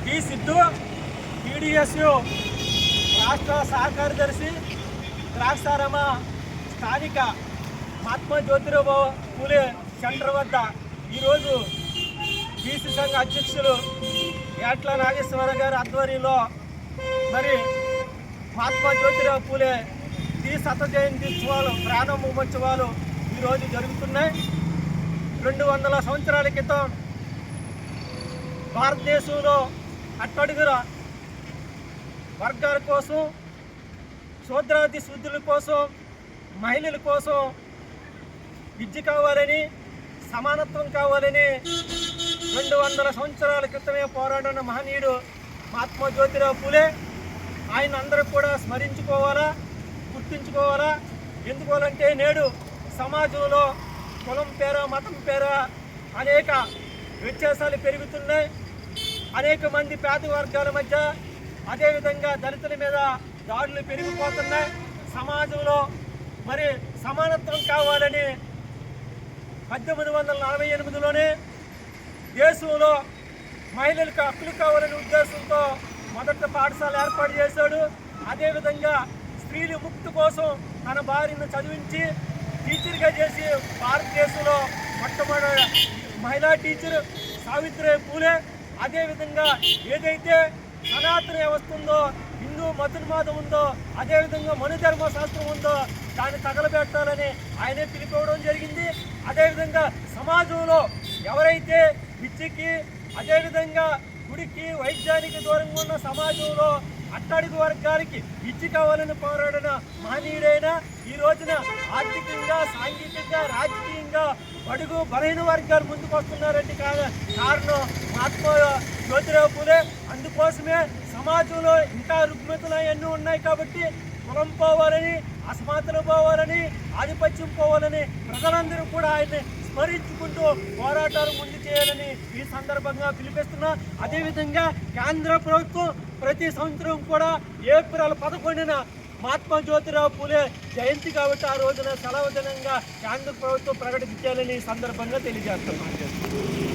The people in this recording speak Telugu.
డి సిద్ధు టీడీఎస్యు రాష్ట్ర సహకార్యదర్శి ద్రాక్షారామ స్థానిక మహాత్మా జ్యోతిరావు పూలే సెంటర్ వద్ద ఈరోజు బీసీ సంఘ అధ్యక్షులు ఏట్ల నాగేశ్వర గారి ఆధ్వర్యంలో మరి మహాత్మా జ్యోతిరావు పూలే శత జయంతి ఉత్సవాలు ప్రారంభోత్సవాలు ఈరోజు జరుగుతున్నాయి. 200 సంవత్సరాల క్రితం భారతదేశంలో అట్టడుగుల వర్గాల కోసం, శూద్రాది శూద్రుల కోసం, మహిళల కోసం విద్య కావాలని, సమానత్వం కావాలని 200 సంవత్సరాల క్రితమే పోరాడిన మహనీయుడు మహాత్మా జ్యోతిరావు పూలే. ఆయన అందరూ కూడా స్మరించుకోవాలా, గుర్తుంచుకోవాలా. ఎందుకోవాలంటే నేడు సమాజంలో కులం పేర, మతం పేర అనేక వ్యత్యాసాలు పెరుగుతున్నాయి. అనేక మంది పేద వర్గాల మధ్య, అదేవిధంగా దళితుల మీద దాడులు పెరిగిపోతున్నాయి. సమాజంలో మరి సమానత్వం కావాలని 1848లోనే దేశంలో మహిళలకు హక్కులు కావాలనే ఉద్దేశంతో మొదట పాఠశాల ఏర్పాటు చేశాడు. అదేవిధంగా స్త్రీల ముక్తి కోసం తన భార్యను చదివించి టీచర్గా చేసి భారతదేశంలో మొట్టమొదటి మహిళా టీచర్ సావిత్రి పూలే. అదేవిధంగా ఏదైతే సనాతన వ్యవస్థ ఉందో, హిందూ మతోన్మాదం ఉందో, అదేవిధంగా మనుధర్మ శాస్త్రం ఉందో దాన్ని తగలబెట్టాలని ఆయనే పిలిపివ్వడం జరిగింది. అదేవిధంగా సమాజంలో ఎవరైతే విద్యకి, అదేవిధంగా గుడికి, వైద్యానికి దూరంగా ఉన్న సమాజంలో అట్టడుగు వర్గాలకి విద్య కావాలని పోరాడిన మహనీయుడైన ఈ రోజున ఆర్థికంగా, సాంఘికంగా, రాజకీయంగా బడుగు బలహీన వర్గాలు ముందుకు వస్తున్నారంటే కారణం మహాత్మా జ్యోతిరావు పూలే. అందుకోసమే సమాజంలో ఇంకా రుగ్మతలు అవన్నీ ఉన్నాయి కాబట్టి కులం పోవాలని, అసమానతలు పోవాలని, ఆధిపత్యం పోవాలని ప్రజలందరూ కూడా ఆయన్ని స్మరించుకుంటూ పోరాటాలు ముందు చేయాలని ఈ సందర్భంగా పిలిపిస్తున్నా. అదేవిధంగా కేంద్ర ప్రభుత్వం ప్రతి సంవత్సరం కూడా ఏప్రిల్ 11న మహాత్మా జ్యోతిరావు పూలే జయంతి కాబట్టి ఆ రోజున సెలవు దినంగా కేంద్ర ప్రభుత్వం ప్రకటించాలని ఈ సందర్భంగా తెలియజేస్తున్నాను.